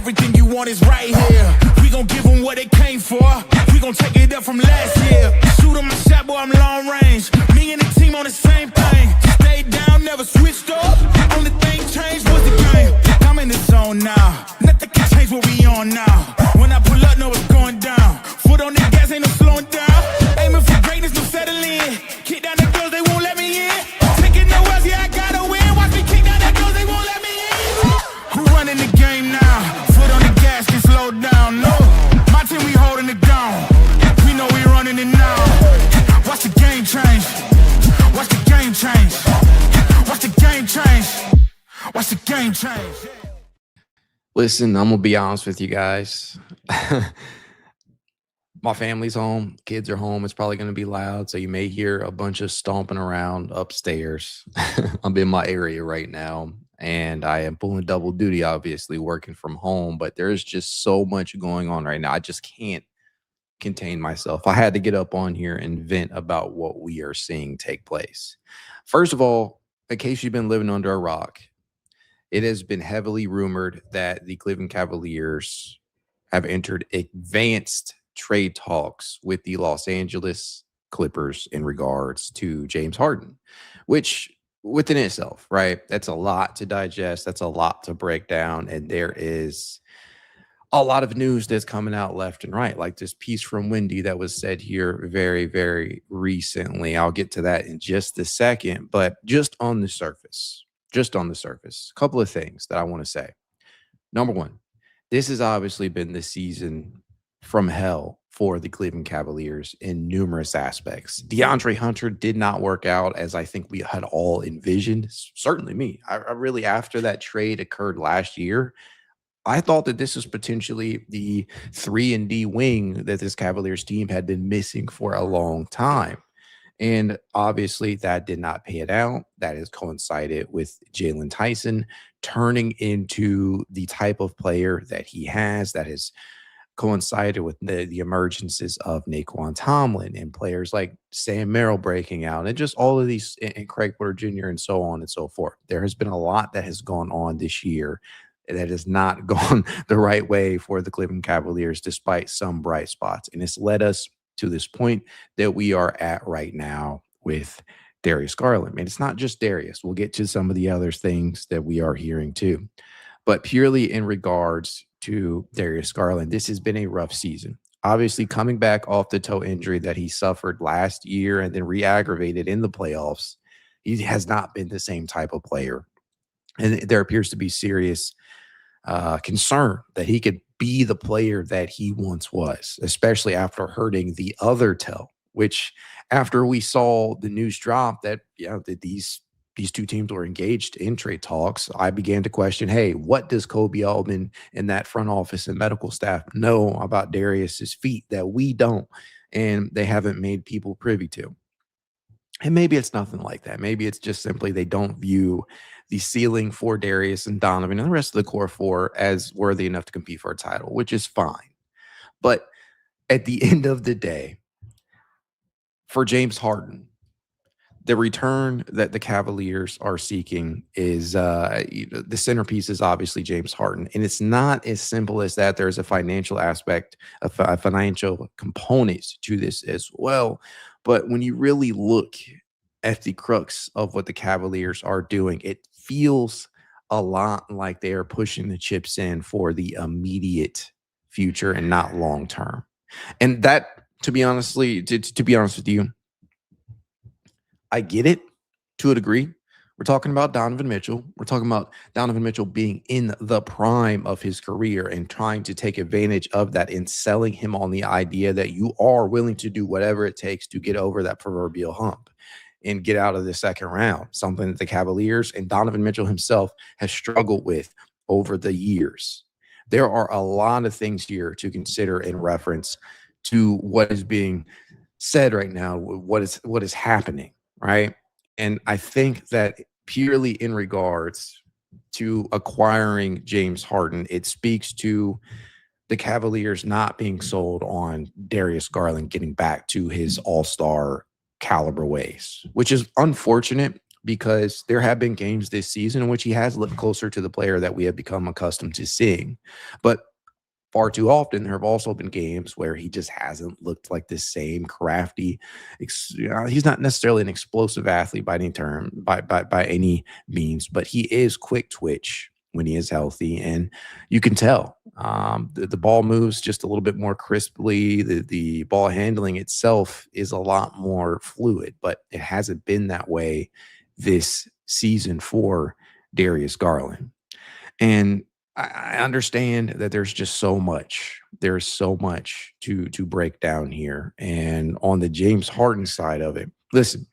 Everything you want is right here. We gon' give them what they came for. We gon' take it up from last year. Shoot 'em my shot, boy, I'm long range. Me and the team on the same thing. Stayed down, never switched up. Only thing changed was the game. I'm in the zone now. Nothing can change what we on now. When I pull up, know it's going down. Foot on the gas, ain't no slowing down. Aiming for greatness, no settling. Kick down the doors, they won't let me in. Taking no else, yeah, I gotta win. Watch me kick down the doors, they won't let me in. Who running the game now? Foot on the gas, can slow down. No, my team, we holding it down. We know we running it now. Watch the game change. Watch the game change. Watch the game change. Watch the game change. Listen, I'm going to be honest with you guys. My family's home. Kids are home. It's probably going to be loud, so you may hear a bunch of stomping around upstairs. I'm in my area right now, and I am pulling double duty, obviously, working from home, but there's just so much going on right now. I just can't contain myself. I had to get up on here and vent about what we are seeing take place. First of all, in case you've been living under a rock, it has been heavily rumored that the Cleveland Cavaliers have entered advanced trade talks with the Los Angeles Clippers in regards to James Harden, which within itself, right? That's a lot to digest. That's a lot to break down. And there is a lot of news that's coming out left and right, like this piece from Wendy that was said here very, very recently. I'll get to that in just a second, but just on the surface, a couple of things that I want to say. Number one, this has obviously been the season from hell for the Cleveland Cavaliers in numerous aspects. DeAndre Hunter did not work out as I think we had all envisioned. Certainly me. I really, after that trade occurred last year, I thought that this was potentially the 3-and-D wing that this Cavaliers team had been missing for a long time. And obviously that did not pay it out. That has coincided with Jalen Tyson turning into the type of player that he has. That has coincided with the emergences of Naquan Tomlin and players like Sam Merrill breaking out and just all of these, and Craig Porter Jr. and so on and so forth. There has been a lot that has gone on this year that has not gone the right way for the Cleveland Cavaliers, despite some bright spots. And it's led us to this point that we are at right now with Darius Garland. And it's not just Darius. We'll get to some of the other things that we are hearing too. But purely in regards to Darius Garland, this has been a rough season. Obviously, coming back off the toe injury that he suffered last year and then re-aggravated in the playoffs, he has not been the same type of player. And there appears to be serious concern that he could be the player that he once was, especially after hurting the other toe, which after we saw the news drop that, that these two teams were engaged in trade talks, I began to question, hey, what does Kobe Altman and that front office and medical staff know about Darius's feet that we don't, and they haven't made people privy to? And maybe it's nothing like that. Maybe it's just simply they don't view the ceiling for Darius and Donovan and the rest of the core four as worthy enough to compete for a title, which is fine. But at the end of the day, for James Harden, the return that the Cavaliers are seeking is the centerpiece is obviously James Harden. And it's not as simple as that. There's a financial aspect, a financial component to this as well. But when you really look at the crux of what the Cavaliers are doing, it feels a lot like they are pushing the chips in for the immediate future and not long term. And that, to be honest with you, I get it to a degree. We're talking about Donovan Mitchell. We're talking about Donovan Mitchell being in the prime of his career and trying to take advantage of that and selling him on the idea that you are willing to do whatever it takes to get over that proverbial hump and get out of the second round, something that the Cavaliers and Donovan Mitchell himself has struggled with over the years. There are a lot of things here to consider in reference to what is being said right now, what is happening, right? And I think that purely in regards to acquiring James Harden, it speaks to the Cavaliers not being sold on Darius Garland getting back to his all-star caliber ways, which is unfortunate. because there have been games this season in which he has looked closer to the player that we have become accustomed to seeing. But far too often, there have also been games where he just hasn't looked like the same crafty. He's not necessarily an explosive athlete by any term, by any means, but he is quick twitch when he is healthy, and you can tell the ball moves just a little bit more crisply. The ball handling itself is a lot more fluid, but it hasn't been that way this season for Darius Garland. And I understand that there's just so much. There's so much to break down here. And on the James Harden side of it, listen,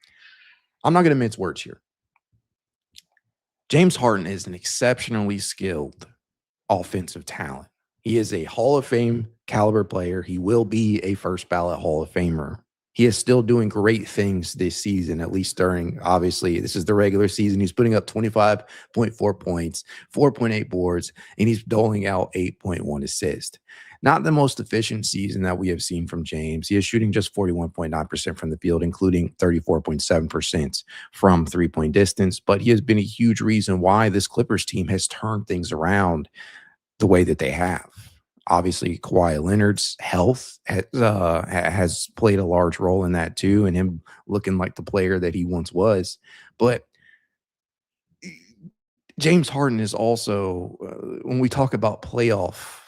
I'm not going to mince words here. James Harden is an exceptionally skilled offensive talent. He is a Hall of Fame caliber player. He will be a first ballot Hall of Famer. He is still doing great things this season, at least during, obviously, this is the regular season. He's putting up 25.4 points, 4.8 boards, and he's doling out 8.1 assists. Not the most efficient season that we have seen from James. He is shooting just 41.9% from the field, including 34.7% from three-point distance, but he has been a huge reason why this Clippers team has turned things around the way that they have. Obviously, Kawhi Leonard's health has played a large role in that too, and him looking like the player that he once was. But James Harden is also, when we talk about playoff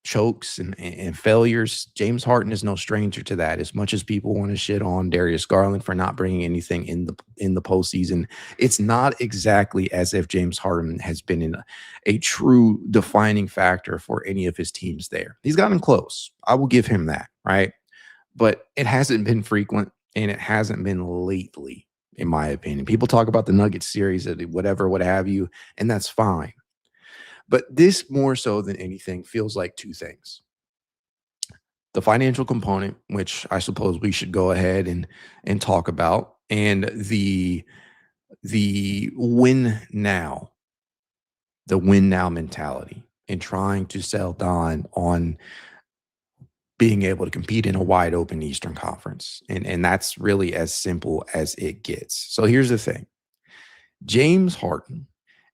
chokes and failures, James Harden is no stranger to that. As much as people want to shit on Darius Garland for not bringing anything in the postseason, it's not exactly as if James Harden has been in a true defining factor for any of his teams there. He's gotten close. I will give him that, right? But it hasn't been frequent, and it hasn't been lately, in my opinion. People talk about the Nuggets series, whatever, what have you, and that's fine. But this, more so than anything, feels like two things. The financial component, which I suppose we should go ahead and talk about, and the win now, mentality, and trying to sell Don on being able to compete in a wide open Eastern Conference. And that's really as simple as it gets. So here's the thing. James Harden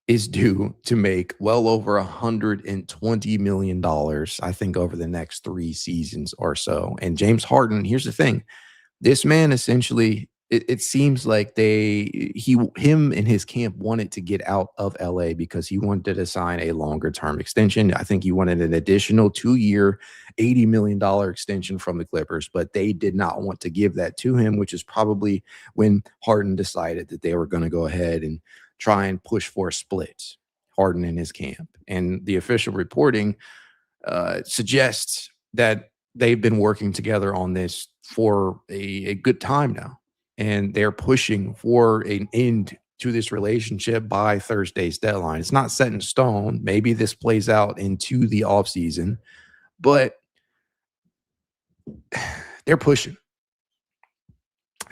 is due to make well over $120 million, I think, over the next 3 seasons or so. And James Harden, here's the thing. This man essentially, it seems like him and his camp wanted to get out of LA because he wanted to sign a longer term extension. I think he wanted an additional 2-year, $80 million extension from the Clippers, but they did not want to give that to him, which is probably when Harden decided that they were going to go ahead and try and push for a split, Harden in his camp. And the official reporting suggests that they've been working together on this for a good time now. And they're pushing for an end to this relationship by Thursday's deadline. It's not set in stone. Maybe this plays out into the offseason, but they're pushing.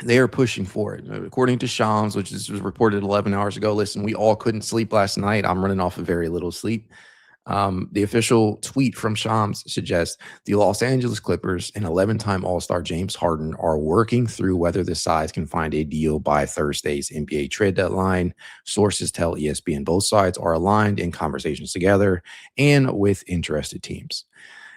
They are pushing for it. According to Shams, which was reported 11 hours ago, listen, we all couldn't sleep last night. I'm running off of very little sleep. The official tweet from Shams suggests the Los Angeles Clippers and 11-time All-Star James Harden are working through whether the sides can find a deal by Thursday's NBA trade deadline. Sources tell ESPN both sides are aligned in conversations together and with interested teams.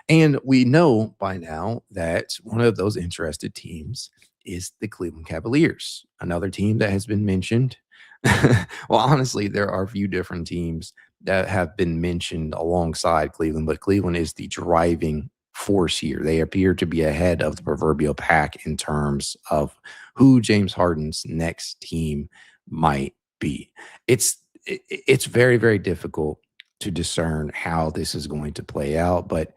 And we know by now that one of those interested teams is the Cleveland Cavaliers, another team that has been mentioned. Well, honestly, there are a few different teams that have been mentioned alongside Cleveland, but Cleveland is the driving force here. They appear to be ahead of the proverbial pack in terms of who James Harden's next team might be. It's very, very difficult to discern how this is going to play out, but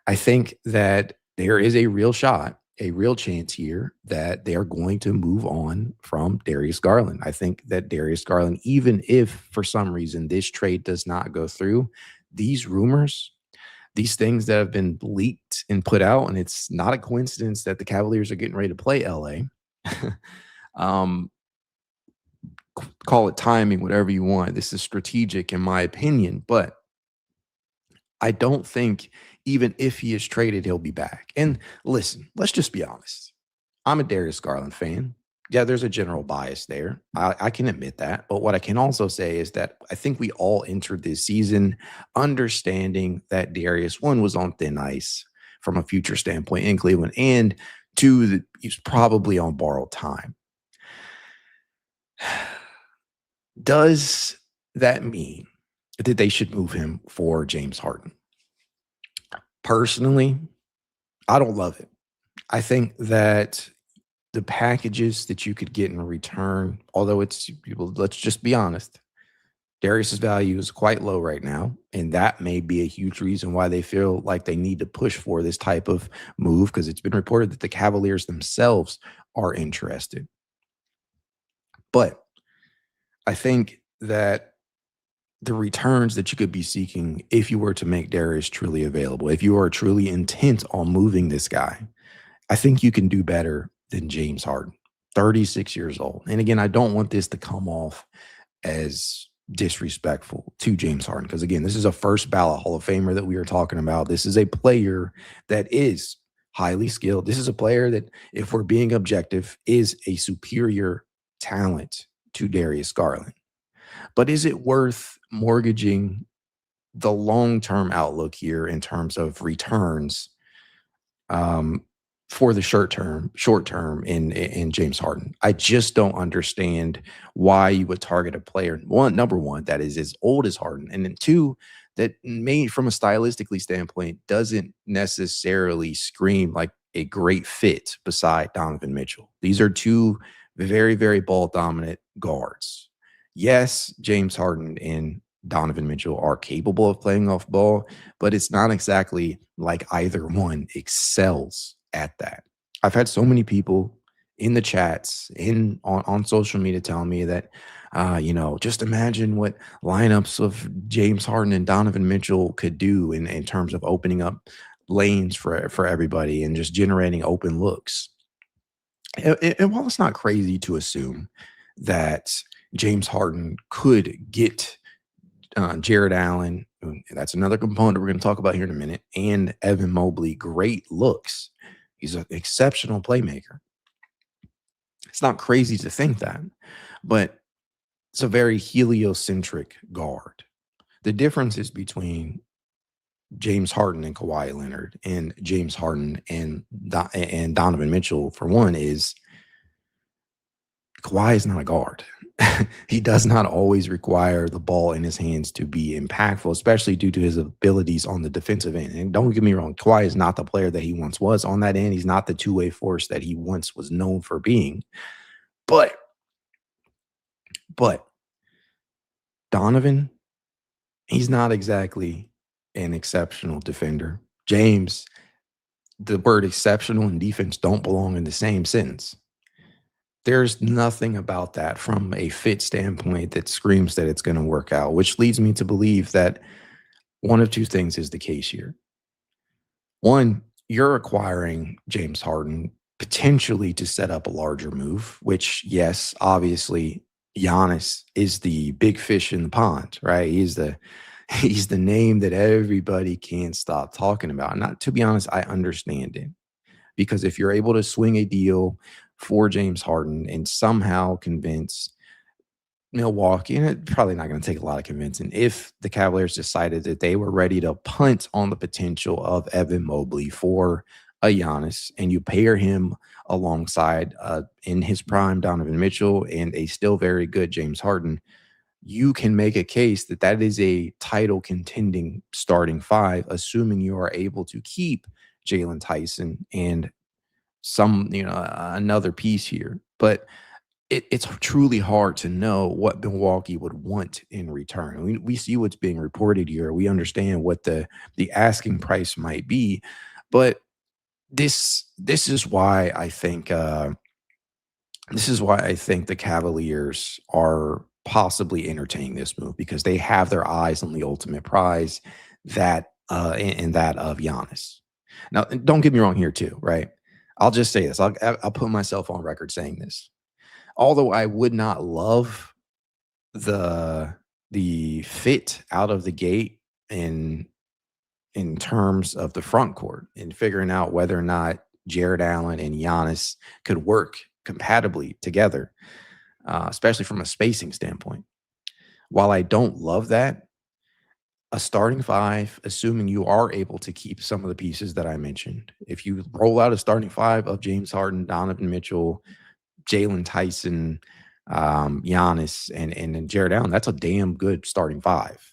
I think that there is a real shot, a real chance here that they are going to move on from Darius Garland. I think that Darius Garland, even if for some reason this trade does not go through, these rumors, these things that have been leaked and put out, and it's not a coincidence that the Cavaliers are getting ready to play LA. Call it timing, whatever you want. This is strategic in my opinion, but I don't think even if he is traded, he'll be back. And listen, let's just be honest. I'm a Darius Garland fan. Yeah, there's a general bias there. I can admit that. But what I can also say is that I think we all entered this season understanding that Darius, one, was on thin ice from a future standpoint in Cleveland, and two, that he's probably on borrowed time. Does that mean that they should move him for James Harden? Personally, I don't love it. I think that the packages that you could get in return, although it's people, let's just be honest, Darius's value is quite low right now, and that may be a huge reason why they feel like they need to push for this type of move because it's been reported that the Cavaliers themselves are interested. But I think that the returns that you could be seeking if you were to make Darius truly available, if you are truly intent on moving this guy, I think you can do better than James Harden, 36 years old. And again, I don't want this to come off as disrespectful to James Harden because, again, this is a first ballot Hall of Famer that we are talking about. This is a player that is highly skilled. This is a player that, if we're being objective, is a superior talent to Darius Garland. But is it worth mortgaging the long-term outlook here in terms of returns for the short term in James Harden? I just don't understand why you would target a player, number one, that is as old as Harden, and then two, that may, from a stylistically standpoint, doesn't necessarily scream like a great fit beside Donovan Mitchell. These are two very, very ball dominant guards. Yes, James Harden and Donovan Mitchell are capable of playing off ball, but it's not exactly like either one excels at that. I've had so many people in the chats, on social media, telling me that, just imagine what lineups of James Harden and Donovan Mitchell could do in terms of opening up lanes for everybody and just generating open looks. And while it's not crazy to assume that James Harden could get Jarrett Allen, that's another component we're going to talk about here in a minute, and Evan Mobley, great looks. He's an exceptional playmaker. It's not crazy to think that, but it's a very heliocentric guard. The differences between James Harden and Kawhi Leonard and James Harden and Donovan Mitchell, for one, is Kawhi is not a guard. He does not always require the ball in his hands to be impactful, especially due to his abilities on the defensive end. And don't get me wrong, Kawhi is not the player that he once was on that end. He's not the two-way force that he once was known for being. But Donovan, he's not exactly an exceptional defender. James, the word exceptional and defense don't belong in the same sentence. There's nothing about that from a fit standpoint that screams that it's going to work out, which leads me to believe that one of two things is the case here. One, you're acquiring James Harden potentially to set up a larger move, which, yes, obviously Giannis is the big fish in the pond, right? He's the name that everybody can't stop talking about. And to be honest, I understand it, because if you're able to swing a deal for James Harden and somehow convince Milwaukee, and it's probably not going to take a lot of convincing, if the Cavaliers decided that they were ready to punt on the potential of Evan Mobley for a Giannis, and you pair him alongside in his prime Donovan Mitchell and a still very good James Harden, you can make a case that that is a title contending starting five, assuming you are able to keep Jalen Tyson and another piece here. But it's truly hard to know what Milwaukee would want in return. We see what's being reported here. We understand what the asking price might be, but this is why I think the Cavaliers are possibly entertaining this move, because they have their eyes on the ultimate prize, that and that of Giannis. Now, don't get me wrong here too, right? I'll just say this. I'll put myself on record saying this. Although I would not love the fit out of the gate in terms of the front court and figuring out whether or not Jarrett Allen and Giannis could compatibly together, especially from a spacing standpoint. While I don't love that, a starting five, assuming you are able to keep some of the pieces that I mentioned, if you roll out a starting five of James Harden, Donovan Mitchell, Jalen Tyson, Giannis, and Jarrett Allen, that's a damn good starting five.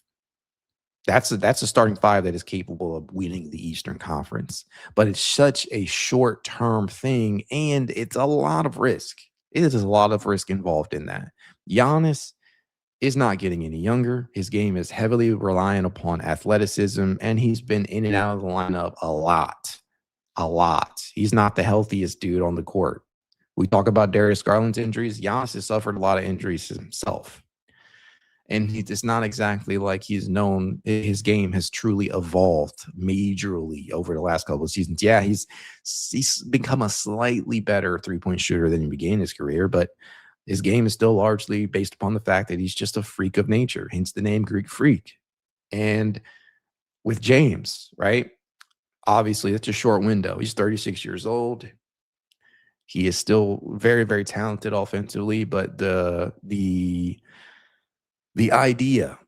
That's a starting five that is capable of winning the Eastern Conference. But it's such a short-term thing, and it's a lot of risk. It is a lot of risk involved in that. Giannis is not getting any younger. His game is heavily reliant upon athleticism, and he's been in and out of the lineup a lot. A lot. He's not the healthiest dude on the court. We talk about Darius Garland's injuries. Giannis has suffered a lot of injuries himself. And it's not exactly like he's known his game has truly evolved majorly over the last couple of seasons. Yeah, he's become a slightly better three-point shooter than he began his career, but his game is still largely based upon the fact that he's just a freak of nature, hence the name Greek Freak. And with James, right? Obviously, that's a short window. He's 36 years old. He is still very, very talented offensively, but the idea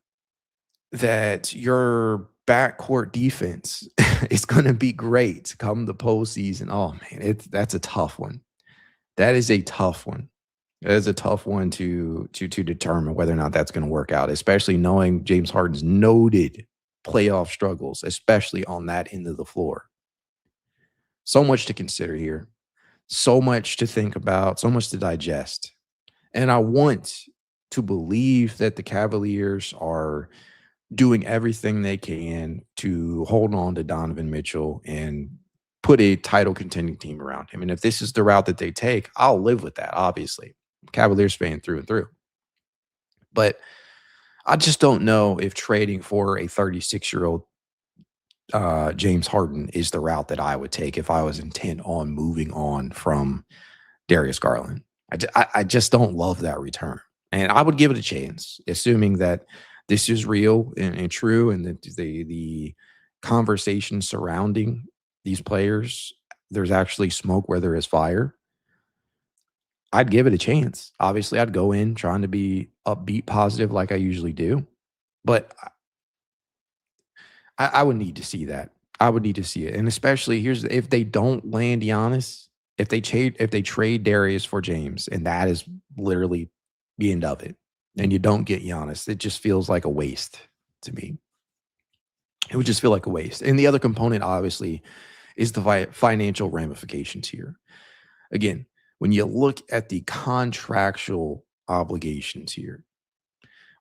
that your backcourt defense is going to be great come the postseason, oh man, that's a tough one. That is a tough one. It is a tough one to determine whether or not that's going to work out, especially knowing James Harden's noted playoff struggles, especially on that end of the floor. So much to consider here, so much to think about, so much to digest. And I want to believe that the Cavaliers are doing everything they can to hold on to Donovan Mitchell and put a title contending team around him. And if this is the route that they take, I'll live with that, obviously. Cavaliers fan through and through. But I just don't know if trading for a 36-year-old James Harden is the route that I would take if I was intent on moving on from Darius Garland. I just don't love that return. And I would give it a chance, assuming that this is real and true, and that the conversation surrounding these players, there's actually smoke where there is fire. I'd give it a chance. Obviously, I'd go in trying to be upbeat, positive like I usually do. But I would need to see that. I would need to see it. And especially if they don't land Giannis, if they trade Darius for James, and that is literally the end of it, and you don't get Giannis, it just feels like a waste to me. It would just feel like a waste. And the other component, obviously, is the financial ramifications here. Again, when you look at the contractual obligations here,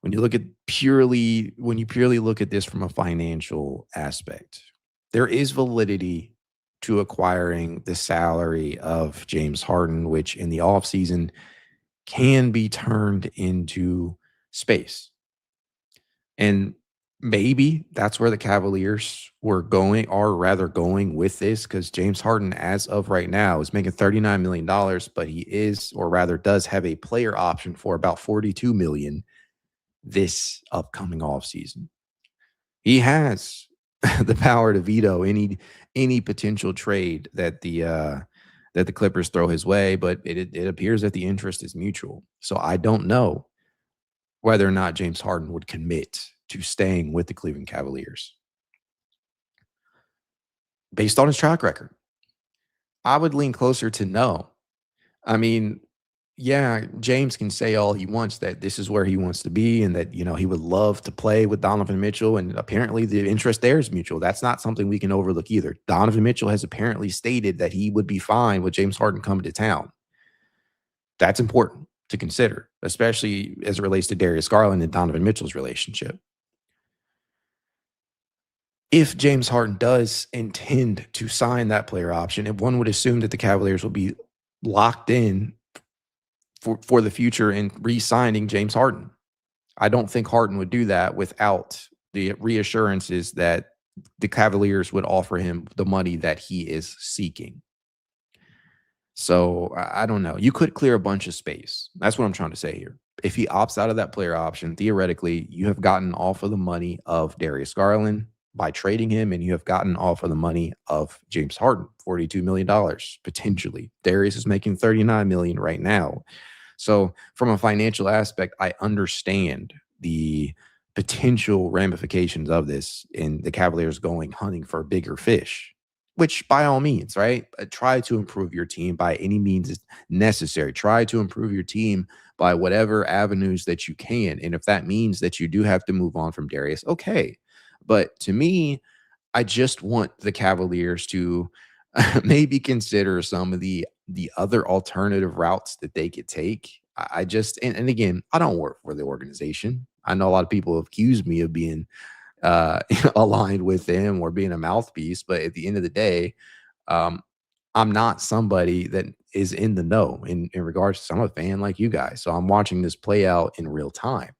when you purely look at this from a financial aspect, there is validity to acquiring the salary of James Harden, which in the offseason can be turned into space. And maybe that's where the Cavaliers are going with this, because James Harden, as of right now, is making $39 million, but he is, or rather does have a player option for about $42 million this upcoming offseason. He has the power to veto any potential trade that the Clippers throw his way, but it appears that the interest is mutual. So I don't know whether or not James Harden would commit to staying with the Cleveland Cavaliers. Based on his track record, I would lean closer to no. I mean, yeah, James can say all he wants that this is where he wants to be and that, he would love to play with Donovan Mitchell. And apparently the interest there is mutual. That's not something we can overlook either. Donovan Mitchell has apparently stated that he would be fine with James Harden coming to town. That's important to consider, especially as it relates to Darius Garland and Donovan Mitchell's relationship. If James Harden does intend to sign that player option, and one would assume that the Cavaliers will be locked in for the future in re-signing James Harden. I don't think Harden would do that without the reassurances that the Cavaliers would offer him the money that he is seeking. So I don't know. You could clear a bunch of space. That's what I'm trying to say here. If he opts out of that player option, theoretically, you have gotten off of the money of Darius Garland. by trading him, and you have gotten off of the money of James Harden, $42 million potentially. Darius is making $39 million right now. So from a financial aspect, I understand the potential ramifications of this in the Cavaliers going hunting for bigger fish, which by all means, right? Try to improve your team by any means necessary. Try to improve your team by whatever avenues that you can. And if that means that you do have to move on from Darius, okay. But to me, I just want the Cavaliers to maybe consider some of the other alternative routes that they could take. I just and again, I don't work for the organization. I know a lot of people have accused me of being aligned with them or being a mouthpiece, but at the end of the day, um, I'm not somebody that is in the know in regards to. I'm a fan like you guys, so I'm watching this play out in real time.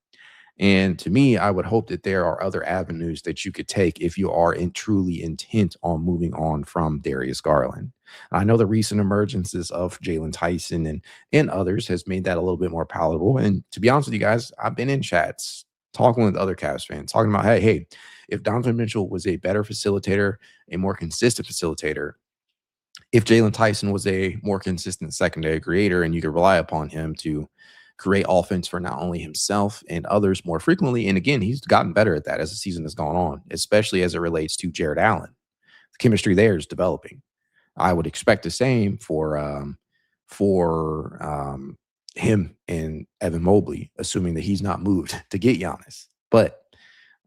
And to me, I would hope that there are other avenues that you could take if you are truly intent on moving on from Darius Garland. I know the recent emergences of Jalen Tyson and others has made that a little bit more palatable. And to be honest with you guys, I've been in chats talking with other Cavs fans, talking about, hey, if Donovan Mitchell was a better facilitator, a more consistent facilitator, if Jalen Tyson was a more consistent secondary creator and you could rely upon him to create offense for not only himself and others more frequently. And again, he's gotten better at that as the season has gone on, especially as it relates to Jarrett Allen. The chemistry there is developing. I would expect the same for him and Evan Mobley, assuming that he's not moved to get Giannis. But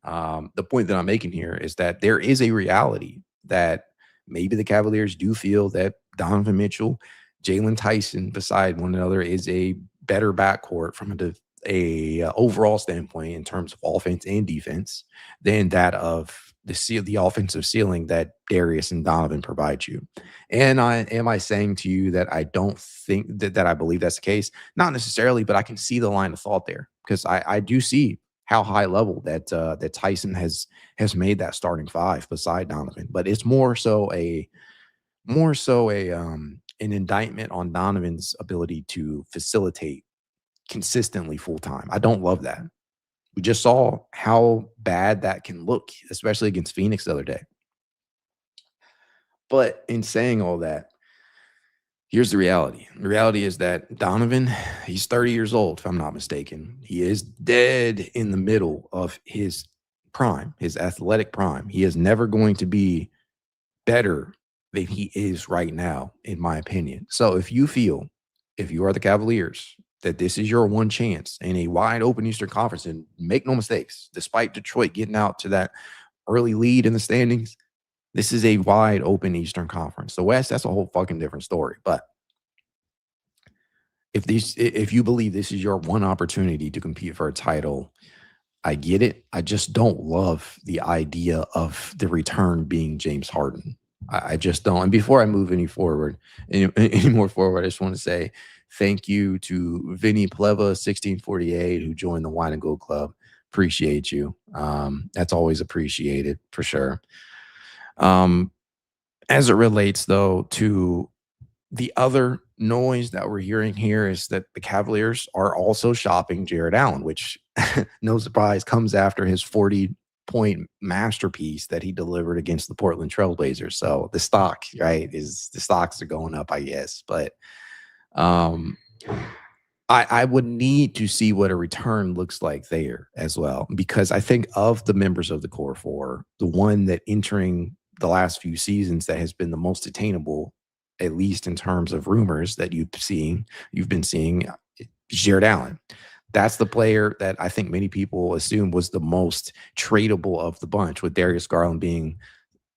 the point that I'm making here is that there is a reality that maybe the Cavaliers do feel that Donovan Mitchell, Jalen Tyson beside one another is a better backcourt from a overall standpoint in terms of offense and defense than that of the offensive ceiling that Darius and Donovan provide you. And am I saying to you that I don't think that I believe that's the case? Not necessarily, but I can see the line of thought there because I do see how high level that Tyson has made that starting five beside Donovan. But it's more so an indictment on Donovan's ability to facilitate consistently full time. I don't love that. We just saw how bad that can look, especially against Phoenix the other day. But in saying all that, here's the reality. The reality is that Donovan, he's 30 years old, if I'm not mistaken. He is dead in the middle of his prime, his athletic prime. He is never going to be better than he is right now, in my opinion. So if you are the Cavaliers, that this is your one chance in a wide open Eastern Conference, and make no mistakes, despite Detroit getting out to that early lead in the standings, this is a wide open Eastern Conference. The West, that's a whole fucking different story. But if you believe this is your one opportunity to compete for a title, I get it. I just don't love the idea of the return being James Harden. I just don't. And before I move any more forward, I just want to say thank you to Vinny Pleva 1648 who joined the Wine and Gold Club. Appreciate you. That's always appreciated for sure. As it relates though to the other noise that we're hearing here is that the Cavaliers are also shopping Jarrett Allen, which no surprise comes after his 40-point masterpiece that he delivered against the Portland Trailblazers. So the stock, right, the stocks are going up, I guess. But I would need to see what a return looks like there as well, because I think of the members of the core four, the one that entering the last few seasons that has been the most attainable, at least in terms of rumors that you've been seeing, Jarrett Allen. That's the player that I think many people assume was the most tradable of the bunch, with Darius Garland being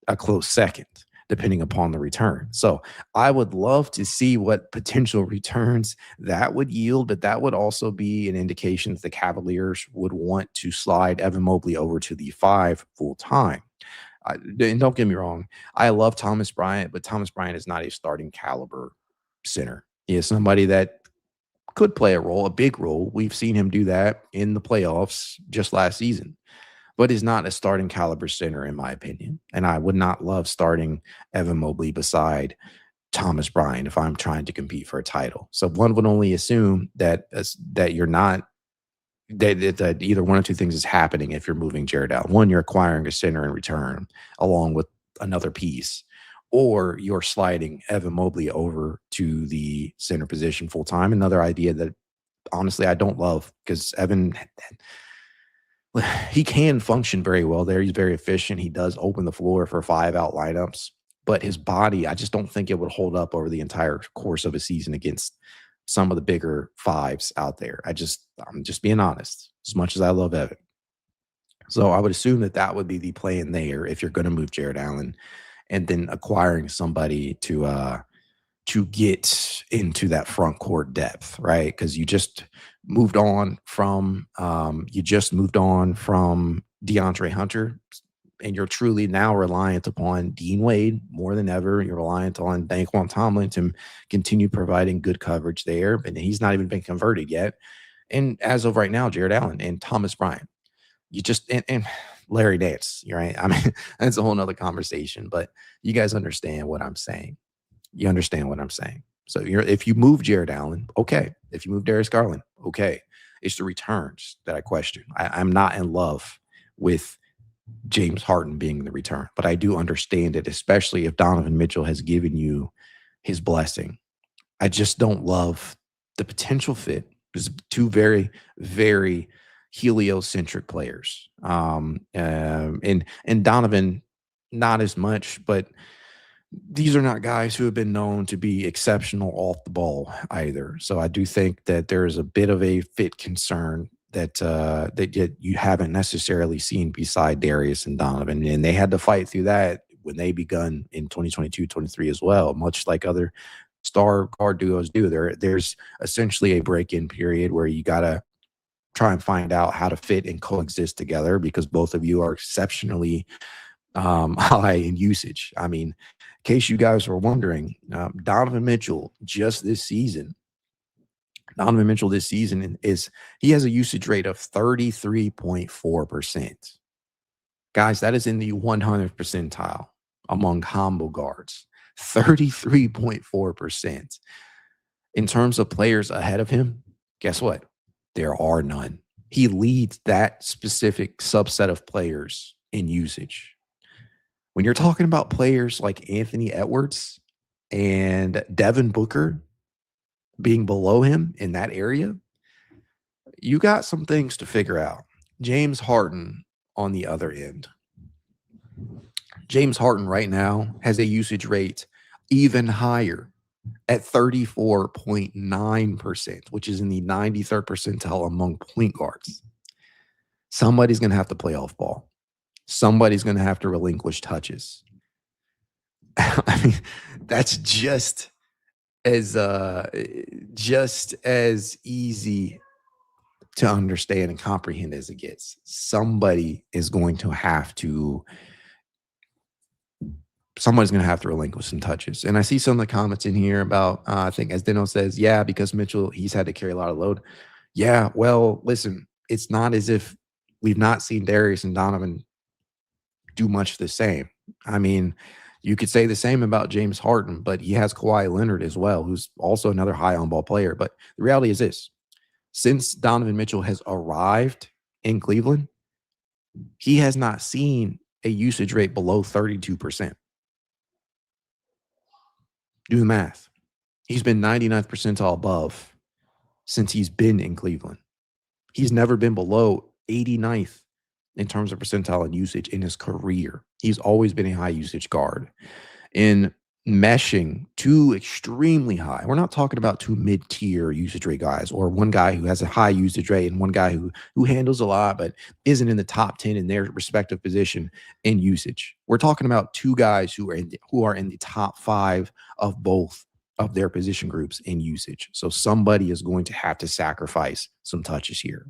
a close second, depending upon the return. So I would love to see what potential returns that would yield, but that would also be an indication that the Cavaliers would want to slide Evan Mobley over to the 5 full time. And don't get me wrong, I love Thomas Bryant, but Thomas Bryant is not a starting caliber center. He is somebody that could play a role, a big role. We've seen him do that in the playoffs just last season, but is not a starting caliber center, in my opinion. And I would not love starting Evan Mobley beside Thomas Bryant if I'm trying to compete for a title. So one would only assume that you're not that either one or two things is happening if you're moving Jarrett out. One, you're acquiring a center in return along with another piece, or you're sliding Evan Mobley over to the center position full time. Another idea that honestly I don't love, because Evan, he can function very well there. He's very efficient. He does open the floor for 5-out lineups, but his body, I just don't think it would hold up over the entire course of a season against some of the bigger fives out there. I'm just being honest, as much as I love Evan. So I would assume that would be the plan there if you're going to move Jarrett Allen, and then acquiring somebody to get into that front court depth, right? Because you just moved on from DeAndre Hunter, and you're truly now reliant upon Dean Wade more than ever. You're reliant on Daquan Tomlin to continue providing good coverage there, and he's not even been converted yet. And as of right now, Jarrett Allen and Thomas Bryant, and Larry Nance, right? I mean, that's a whole nother conversation, but you guys understand what I'm saying. You understand what I'm saying. So if you move Jarrett Allen, okay. If you move Darius Garland, okay. It's the returns that I question. I'm not in love with James Harden being the return, but I do understand it, especially if Donovan Mitchell has given you his blessing. I just don't love the potential fit. There's two very, very heliocentric players. And Donovan, not as much, but these are not guys who have been known to be exceptional off the ball either. So I do think that there is a bit of a fit concern that you haven't necessarily seen beside Darius and Donovan. And they had to fight through that when they begun in 2022, 23 as well, much like other star guard duos do. There's essentially a break-in period where you got to try and find out how to fit and coexist together, because both of you are exceptionally high in usage. I mean, in case you guys were wondering, Donovan Mitchell this season he has a usage rate of 33.4%. Guys, that is in the 100th percentile among combo guards. 33.4%. In terms of players ahead of him, guess what? There are none. He leads that specific subset of players in usage. When you're talking about players like Anthony Edwards and Devin Booker being below him in that area, you got some things to figure out. James Harden on the other end. James Harden right now has a usage rate even higher at 34.9%, which is in the 93rd percentile among point guards. Somebody's going to have to play off ball. Somebody's going to have to relinquish touches. I mean, that's just as easy to understand and comprehend as it gets. Somebody's going to have to relinquish some touches. And I see some of the comments in here about, I think as Dino says, yeah, because Mitchell, he's had to carry a lot of load. Yeah, well, listen, it's not as if we've not seen Darius and Donovan do much the same. I mean, you could say the same about James Harden, but he has Kawhi Leonard as well, who's also another high on ball player. But the reality is this: since Donovan Mitchell has arrived in Cleveland, he has not seen a usage rate below 32%. Do the math. He's been 99th percentile above since he's been in Cleveland. He's never been below 89th in terms of percentile and usage in his career. He's always been a high usage guard. In meshing two extremely high, we're not talking about two mid-tier usage rate guys, or one guy who has a high usage rate and one guy who handles a lot but isn't in the top 10 in their respective position in usage. We're talking about two guys who are in the top 5 of both of their position groups in usage. So somebody is going to have to sacrifice some touches here.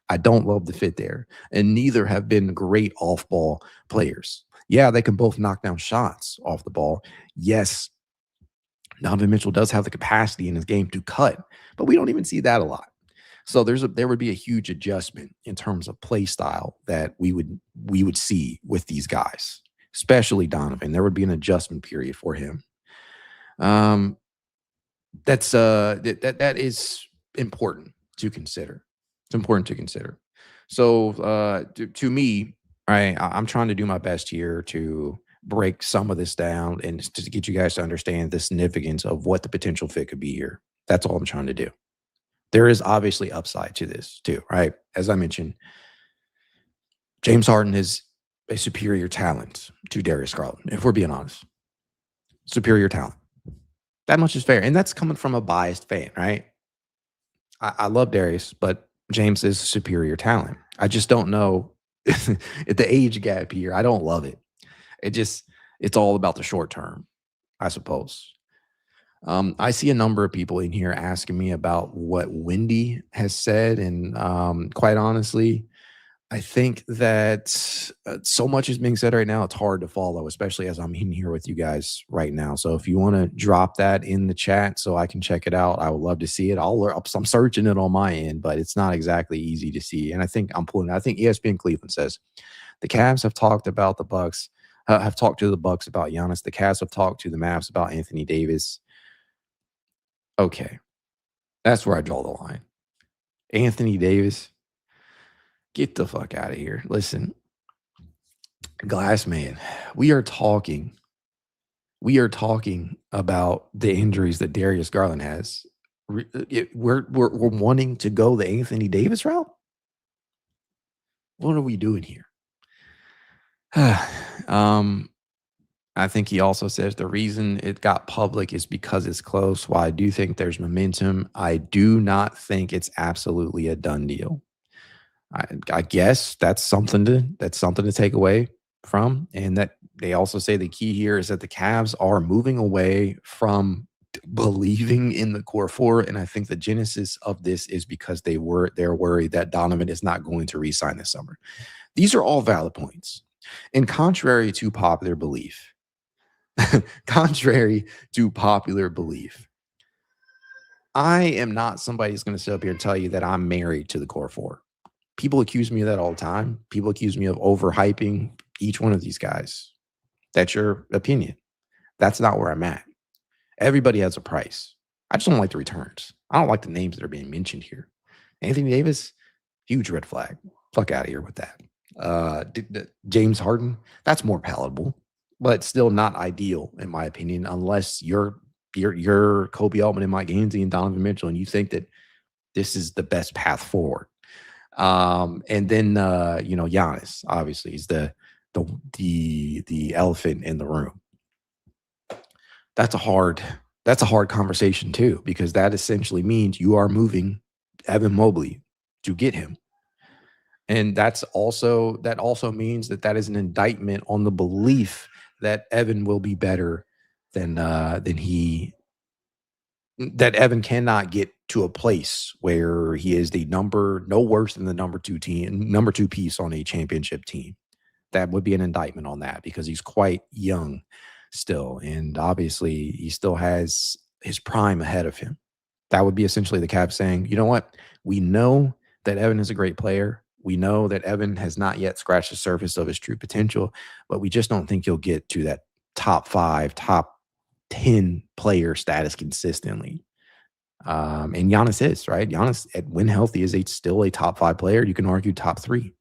I don't love the fit there, and neither have been great off-ball players. Yeah, they can both knock down shots off the ball. Yes, Donovan Mitchell does have the capacity in his game to cut, but we don't even see that a lot. So there would be a huge adjustment in terms of play style that we would see with these guys, especially Donovan. There would be an adjustment period for him. That is important to consider. It's important to consider. So to me, I'm trying to do my best here to break some of this down and to get you guys to understand the significance of what the potential fit could be here. That's all I'm trying to do. There is obviously upside to this too, right? As I mentioned, James Harden is a superior talent to Darius Garland, if we're being honest. Superior talent. That much is fair. And that's coming from a biased fan, right? I love Darius, but James is superior talent. I just don't know at the age gap here. I don't love it. It's all about the short term, I suppose. I see a number of people in here asking me about what Wendy has said. And quite honestly, I think that so much is being said right now, it's hard to follow, especially as I'm in here with you guys right now. So if you want to drop that in the chat so I can check it out, I would love to see it. I'm searching it on my end, but it's not exactly easy to see. And I think ESPN Cleveland says the Cavs have talked about the Bucks, have talked to the Bucks about Giannis. The Cavs have talked to the Mavs about Anthony Davis. Okay, that's where I draw the line. Anthony Davis. Get the fuck out of here. Listen, Glass Man, we are talking about the injuries that Darius Garland has. We're wanting to go the Anthony Davis route. What are we doing here? I think he also says the reason it got public is because it's close. While I do think there's momentum, I do not think it's absolutely a done deal. I guess that's something to take away from. And that they also say the key here is that the Cavs are moving away from believing in the core four. And I think the genesis of this is because they're worried that Donovan is not going to re-sign this summer. These are all valid points. And contrary to popular belief, I am not somebody who's going to sit up here and tell you that I'm married to the core four. People accuse me of that all the time. People accuse me of overhyping each one of these guys. That's your opinion. That's not where I'm at. Everybody has a price. I just don't like the returns. I don't like the names that are being mentioned here. Anthony Davis, huge red flag. Fuck out of here with that. James Harden, that's more palatable, but still not ideal in my opinion, unless you're Kobe Altman and Mike Gainsey and Donovan Mitchell, and you think that this is the best path forward. And then Giannis obviously is the elephant in the room. That's a hard conversation too, because that essentially means you are moving Evan Mobley to get him. And that also means that is an indictment on the belief that Evan will be better than that Evan cannot get to a place where he is no worse than the number two piece on a championship team. That would be an indictment on that because he's quite young still. And obviously he still has his prime ahead of him. That would be essentially the Cavs saying, you know what? We know that Evan is a great player. We know that Evan has not yet scratched the surface of his true potential, but we just don't think he'll get to that top 5, top 10 player status consistently. And Giannis is, right? Giannis, when healthy, is still a top 5 player. You can argue top 3.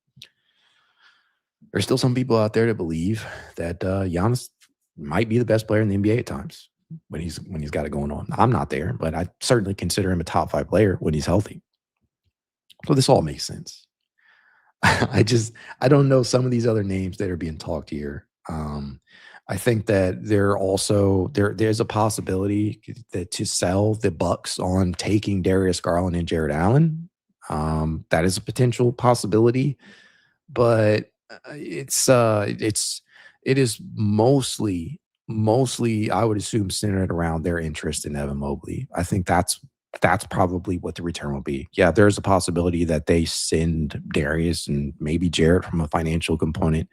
There's still some people out there that believe that Giannis might be the best player in the NBA at times when he's got it going on. I'm not there, but I certainly consider him a top 5 player when he's healthy. So this all makes sense. I don't know some of these other names that are being talked here. I think that there's a possibility that to sell the Bucks on taking Darius Garland and Jarrett Allen. That is a potential possibility, but it is mostly I would assume centered around their interest in Evan Mobley. I think that's probably what the return will be. Yeah, there's a possibility that they send Darius and maybe Jarrett from a financial component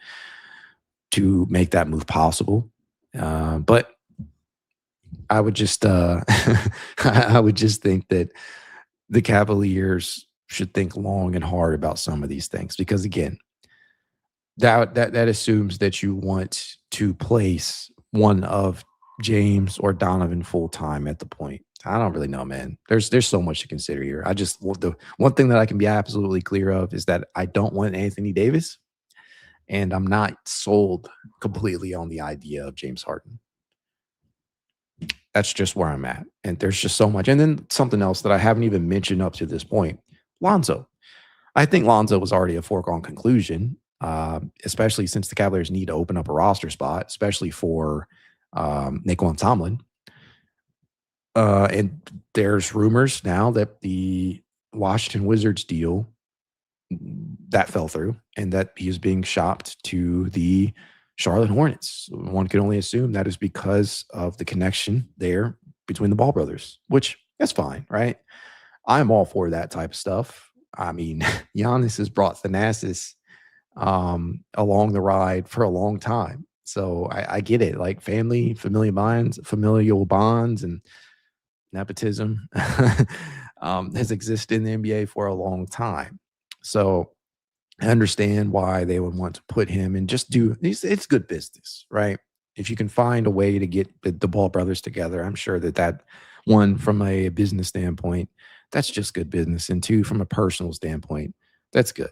to make that move possible. But I would just I would just think that the Cavaliers should think long and hard about some of these things, because again, that assumes that you want to place one of James or Donovan full time at the point? I don't really know, man. There's so much to consider here. The one thing that I can be absolutely clear of is that I don't want Anthony Davis, and I'm not sold completely on the idea of James Harden. That's just where I'm at. And there's just so much. And then something else that I haven't even mentioned up to this point, Lonzo. I think Lonzo was already a foregone conclusion, especially since the Cavaliers need to open up a roster spot, especially for Naquan Tomlin. And there's rumors now that the Washington Wizards deal that fell through and that he is being shopped to the Charlotte Hornets. One can only assume that is because of the connection there between the Ball brothers, which that's fine, right? I'm all for that type of stuff. I mean, Giannis has brought Thanasis along the ride for a long time. So I get it. Like familial bonds, and nepotism has existed in the NBA for a long time. So I understand why they would want to put him and just do it's good business, right? If you can find a way to get the Ball brothers together, I'm sure that one, from a business standpoint, that's just good business. And two, from a personal standpoint, that's good.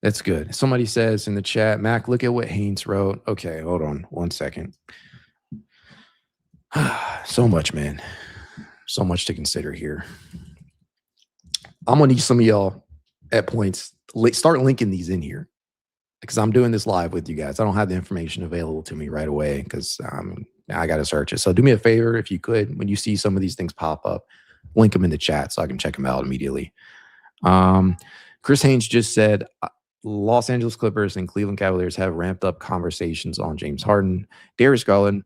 That's good. Somebody says in the chat, Mac, look at what Haynes wrote. Okay, hold on 1 second. So much, man. So much to consider here. I'm going to need some of y'all at points. Start linking these in here because I'm doing this live with you guys. I don't have the information available to me right away because I got to search it. So do me a favor, if you could, when you see some of these things pop up, link them in the chat so I can check them out immediately. Chris Haynes just said, Los Angeles Clippers and Cleveland Cavaliers have ramped up conversations on James Harden. Darius Garland,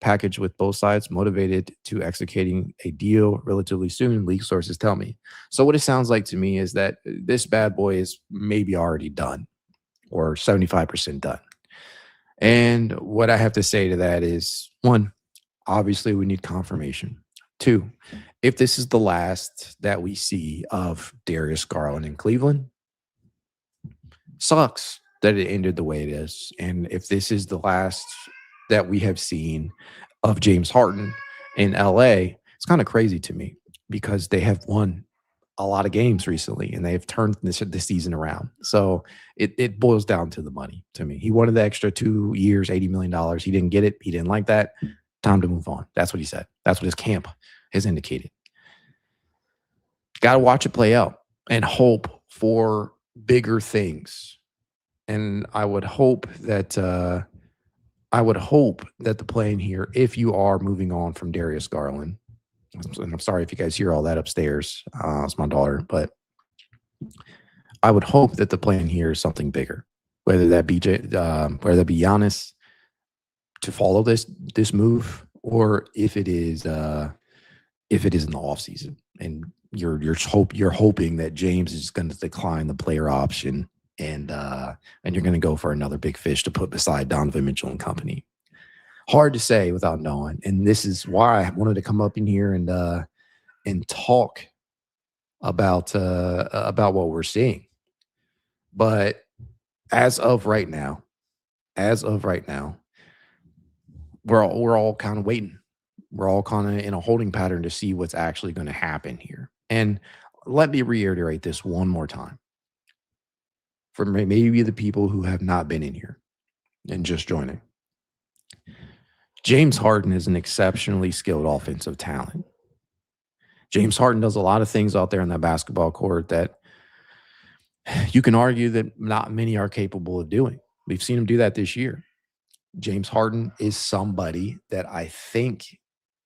package with both sides, motivated to executing a deal relatively soon, league sources tell me. So what it sounds like to me is that this bad boy is maybe already done or 75% done. And what I have to say to that is, one, obviously we need confirmation. Two, if this is the last that we see of Darius Garland in Cleveland, sucks that it ended the way it is. And if this is the last that we have seen of James Harden in LA, it's kind of crazy to me because they have won a lot of games recently and they have turned this season around. So it boils down to the money to me. He wanted the extra 2 years, $80 million. He didn't get it. He didn't like that. Time to move on. That's what he said. That's what his camp has indicated. Got to watch it play out and hope for bigger things. And I would hope that the plan here, if you are moving on from Darius Garland, and I'm sorry if you guys hear all that upstairs, it's my daughter, but I would hope that the plan here is something bigger, whether that be Giannis to follow this move, or if it is in the offseason and you're hoping that James is going to decline the player option and you're going to go for another big fish to put beside Donovan Mitchell and company. Hard to say without knowing, and this is why I wanted to come up in here and talk about what we're seeing. But as of right now, we're all kind of waiting. We're all kind of in a holding pattern to see what's actually going to happen here. And let me reiterate this one more time for maybe the people who have not been in here and just joining. James Harden is an exceptionally skilled offensive talent. James Harden does a lot of things out there on that basketball court that you can argue that not many are capable of doing. We've seen him do that this year. James Harden is somebody that I think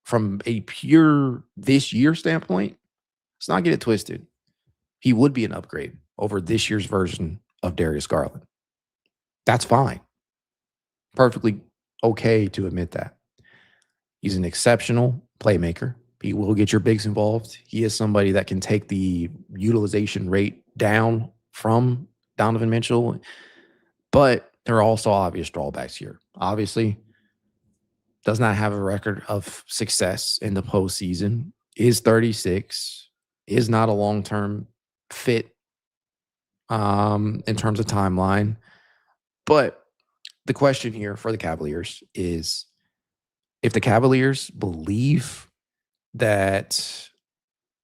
from a pure this year standpoint, let's not get it twisted, he would be an upgrade over this year's version of Darius Garland. That's fine. Perfectly okay to admit that. He's an exceptional playmaker. He will get your bigs involved. He is somebody that can take the utilization rate down from Donovan Mitchell. But there are also obvious drawbacks here. Obviously, does not have a record of success in the postseason, is 36, is not a long-term fit in terms of timeline. But the question here for the Cavaliers is, if the Cavaliers believe that,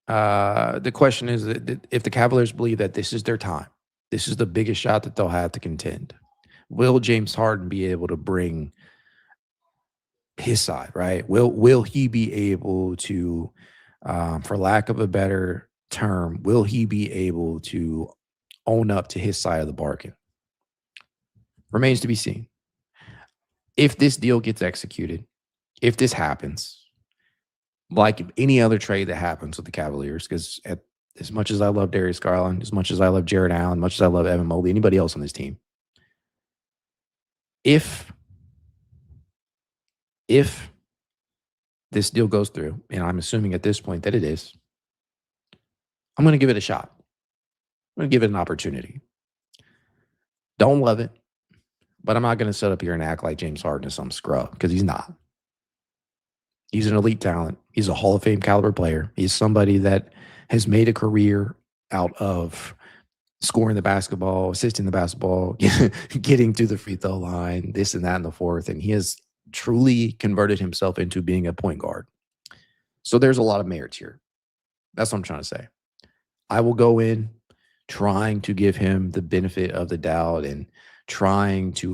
the question is that if the Cavaliers believe that this is their time, this is the biggest shot that they'll have to contend, will James Harden be able to bring his side, right? Will he be able to, for lack of a better term, will he be able to own up to his side of the bargain? Remains to be seen. If this deal gets executed, if this happens, like any other trade that happens with the Cavaliers, because as much as I love Darius Garland, as much as I love Jarrett Allen, as much as I love Evan Mobley, anybody else on this team, if this deal goes through, and I'm assuming at this point that it is, I'm going to give it a shot. I'm going to give it an opportunity. Don't love it, but I'm not going to sit up here and act like James Harden is some scrub, because he's not. He's an elite talent. He's a Hall of Fame caliber player. He's somebody that has made a career out of scoring the basketball, assisting the basketball, getting to the free throw line, this and that and the fourth. And he has truly converted himself into being a point guard. So there's a lot of merits here. That's what I'm trying to say. I will go in trying to give him the benefit of the doubt and trying to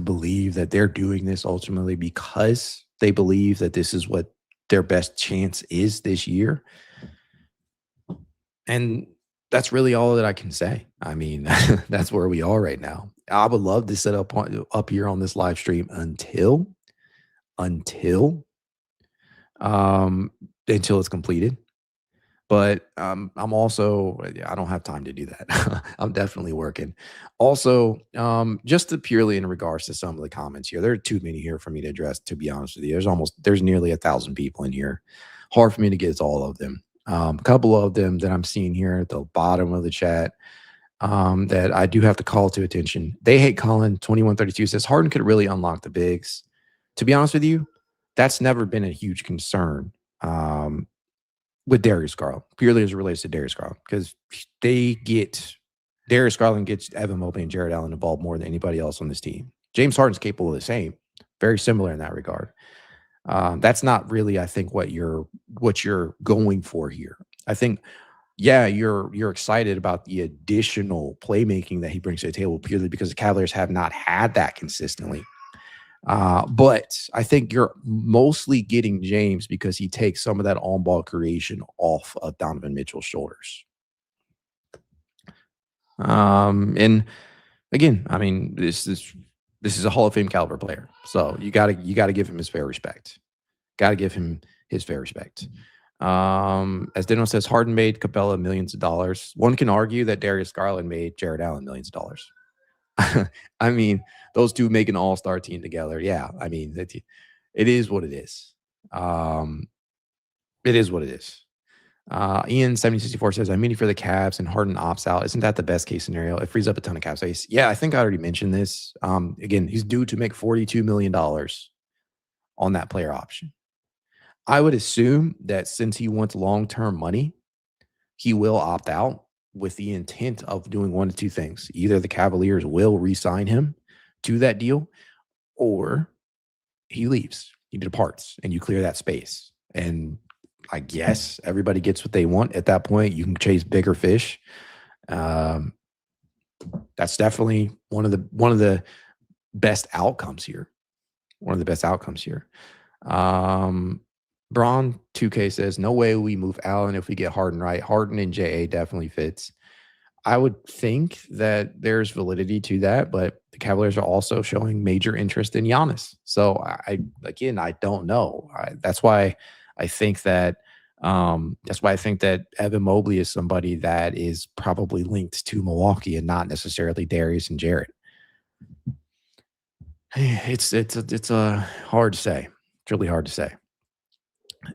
believe that they're doing this ultimately because they believe that this is what their best chance is this year. And that's really all that I can say. I mean, that's where we are right now. I would love to set up here on this live stream until it's completed. But I'm also, I don't have time to do that. I'm definitely working. Also, just purely in regards to some of the comments here, there are too many here for me to address, to be honest with you. There's nearly 1,000 people in here. Hard for me to get to all of them. A couple of them that I'm seeing here at the bottom of the chat that I do have to call to attention. They Hate Colin 2132 says Harden could really unlock the bigs. To be honest with you, that's never been a huge concern with Darius Garland, purely as it relates to Darius Garland, because Darius Garland gets Evan Mobley and Jarrett Allen involved more than anybody else on this team. James Harden's capable of the same, very similar in that regard. That's not really, I think, what you're going for here. I think, yeah, you're excited about the additional playmaking that he brings to the table purely because the Cavaliers have not had that consistently. But I think you're mostly getting James because he takes some of that on-ball creation off of Donovan Mitchell's shoulders. And again, I mean, this is a Hall of Fame caliber player, so you gotta give him his fair respect. Got to give him his fair respect. As Dino says, Harden made Capella millions of dollars. One can argue that Darius Garland made Jarrett Allen millions of dollars. I mean, those two make an all-star team together. Yeah, I mean, it is what it is. It is what it is. Ian7064 says, I'm meaning for the Cavs and Harden opts out. Isn't that the best case scenario? It frees up a ton of cap space. Yeah, I think I already mentioned this. Again, he's due to make $42 million on that player option. I would assume that since he wants long-term money, he will opt out with the intent of doing one of two things. Either the Cavaliers will re-sign him to that deal, or he leaves, he departs, and you clear that space. And I guess everybody gets what they want at that point. You can chase bigger fish. That's definitely one of the best outcomes here. One of the best outcomes here. Braun 2K says, no way we move Allen if we get Harden right. Harden and JA definitely fits. I would think that there's validity to that, but the Cavaliers are also showing major interest in Giannis. So I don't know. That's why I think that Evan Mobley is somebody that is probably linked to Milwaukee and not necessarily Darius and Jarrett. It's hard to say. It's really hard to say.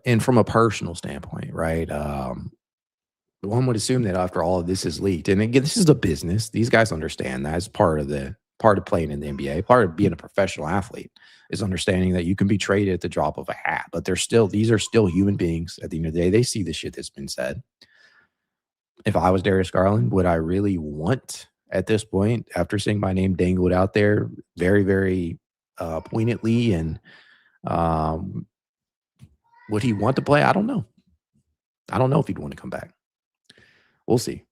And from a personal standpoint, right? One would assume that after all of this is leaked, and again, this is a business. These guys understand that as part of playing in the NBA, part of being a professional athlete is understanding that you can be traded at the drop of a hat. But these are still human beings. At the end of the day, they see the shit that's been said. If I was Darius Garland, would I really want at this point, after seeing my name dangled out there very, very pointedly, and would he want to play? I don't know. I don't know if he'd want to come back. We'll see.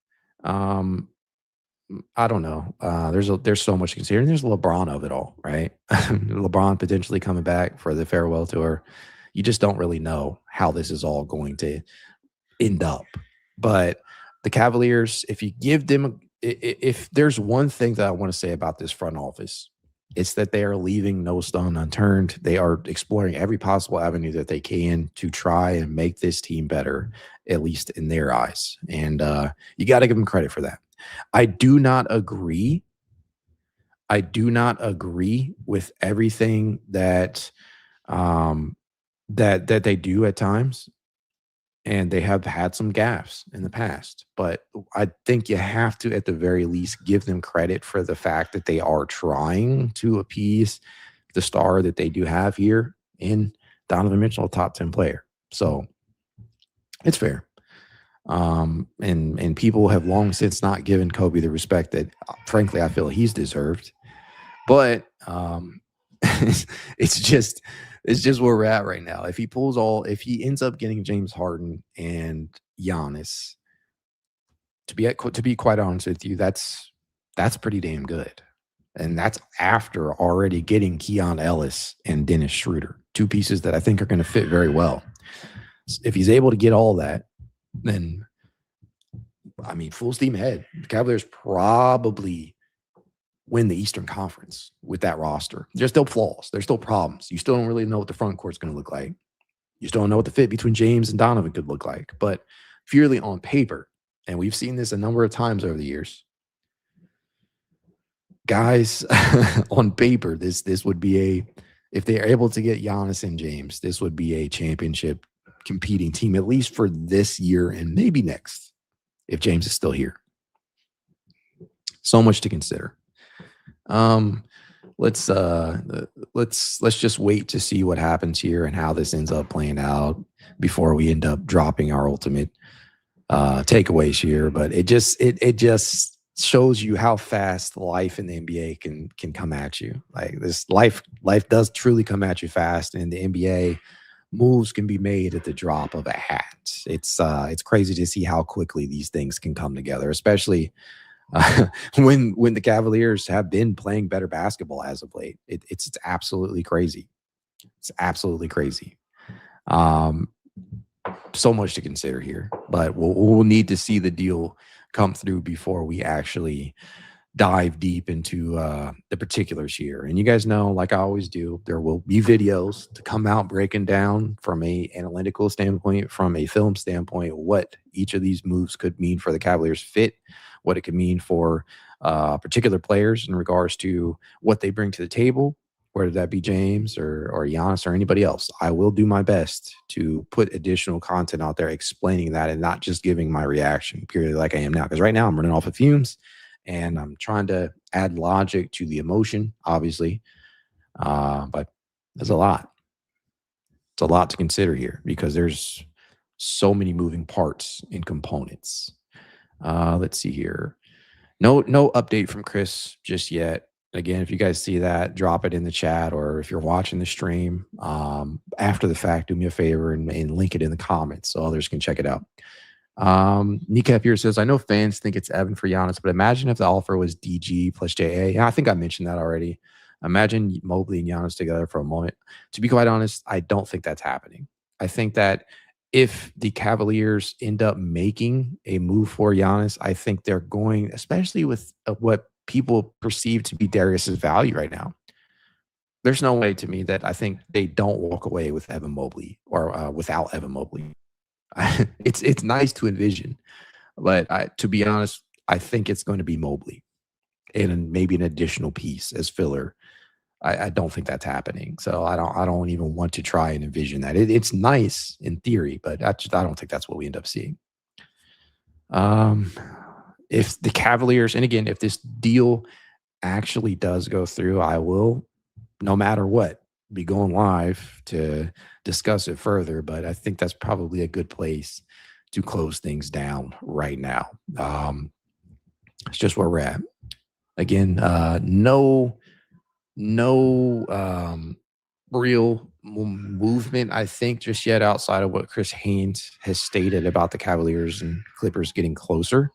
I don't know. There's so much to consider. And there's LeBron of it all, right? LeBron potentially coming back for the farewell tour. You just don't really know how this is all going to end up. But the Cavaliers, if you give them, if there's one thing that I want to say about this front office, it's that they are leaving no stone unturned. They are exploring every possible avenue that they can to try and make this team better, at least in their eyes. And you got to give them credit for that. I do not agree. I do not agree with everything that that they do at times, and they have had some gaffes in the past. But I think you have to, at the very least, give them credit for the fact that they are trying to appease the star that they do have here in Donovan Mitchell, a top 10 player. So it's fair. And people have long since not given Kobe the respect that, frankly, I feel he's deserved. But it's just where we're at right now. If he ends up getting James Harden and Giannis, to be quite honest with you, that's pretty damn good. And that's after already getting Keon Ellis and Dennis Schroeder, two pieces that I think are going to fit very well. If he's able to get all that, then, I mean, full steam ahead. The Cavaliers probably win the Eastern Conference with that roster. There's still flaws. There's still problems. You still don't really know what the front court's going to look like. You still don't know what the fit between James and Donovan could look like. But purely on paper, and we've seen this a number of times over the years, guys, on paper, this would be if they are able to get Giannis and James, this would be a championship competing team, at least for this year and maybe next, if James is still here. So much to consider. Let's just wait to see what happens here and how this ends up playing out before we end up dropping our ultimate takeaways here. But it just shows you how fast life in the NBA can come at you. Like, this life does truly come at you fast, and the NBA moves can be made at the drop of a hat. It's crazy to see how quickly these things can come together, especially when the Cavaliers have been playing better basketball as of late. It's absolutely crazy. It's absolutely crazy. So much to consider here, but we'll need to see the deal come through before we actually dive deep into the particulars here. And you guys know, like I always do, there will be videos to come out breaking down from a analytical standpoint, from a film standpoint, what each of these moves could mean for the Cavaliers fit, what it could mean for particular players in regards to what they bring to the table, whether that be James or Giannis or anybody else. I will do my best to put additional content out there explaining that and not just giving my reaction purely like I am now. Because right now I'm running off of fumes and I'm trying to add logic to the emotion, obviously. But there's a lot. It's a lot to consider here because there's so many moving parts and components. Let's see here. No update from Chris just yet. Again, if you guys see that, drop it in the chat, or if you're watching the stream after the fact, do me a favor and link it in the comments so others can check it out. Kneecap here says, I know fans think it's Evan for Giannis, but imagine if the offer was DG plus JA. Yeah, I think I mentioned that already. Imagine Mobley and Giannis together for a moment. To be quite honest, I don't think that's happening. I think that if the Cavaliers end up making a move for Giannis, I think they're going, especially with what people perceive to be Darius's value right now. There's no way to me that I think they don't walk away with Evan Mobley or without Evan Mobley. It's nice to envision, but to be honest, I think it's going to be Mobley and maybe an additional piece as filler. I don't think that's happening. So I don't even want to try and envision that. It's nice in theory, but I don't think that's what we end up seeing. If the Cavaliers, and again, if this deal actually does go through, I will, no matter what, be going live to discuss it further. But I think that's probably a good place to close things down right now. It's just where we're at. Again, no no real movement, I think, just yet outside of what Chris Haynes has stated about the Cavaliers and Clippers getting closer.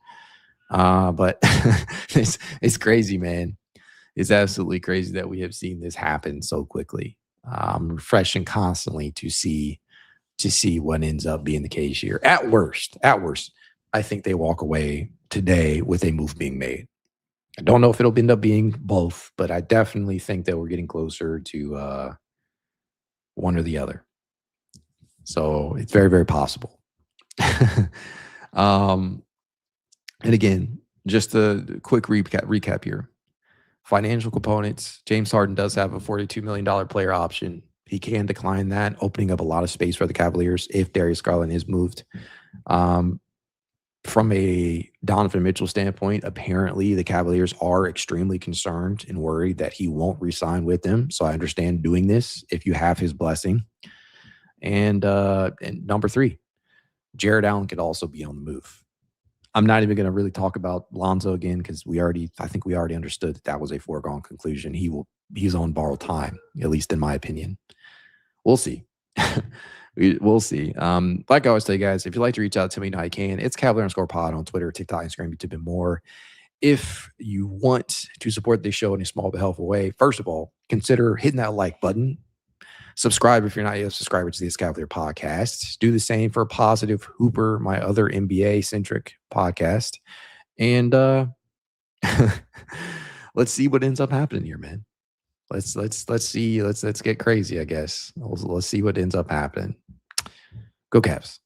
But it's crazy, man. It's absolutely crazy that we have seen this happen so quickly. Refreshing constantly to see what ends up being the case here. At worst, I think they walk away today with a move being made. I don't know if it'll end up being both, but I definitely think that we're getting closer to one or the other. So it's very, very possible. And again, just a quick recap here. Financial components. James Harden does have a $42 million player option. He can decline that, opening up a lot of space for the Cavaliers if Darius Garland is moved. From a Donovan Mitchell standpoint, apparently the Cavaliers are extremely concerned and worried that he won't re-sign with them. So I understand doing this if you have his blessing. And number 3, Jarrett Allen could also be on the move. I'm not even going to really talk about Lonzo again because I think we already understood that was a foregone conclusion. He's on borrowed time, at least in my opinion. We'll see. We'll see. Like I always tell you guys, if you'd like to reach out to me, now you can. It's Cavalier_pod on Twitter, TikTok, Instagram, YouTube, and more. If you want to support this show in a small but helpful way, first of all, consider hitting that like button. Subscribe if you're not yet a subscriber to this Cavalier podcast. Do the same for Positive Hooper, my other NBA-centric podcast. And let's see what ends up happening here, man. Let's see. Let's get crazy, I guess. Let's see what ends up happening. Go Cavs.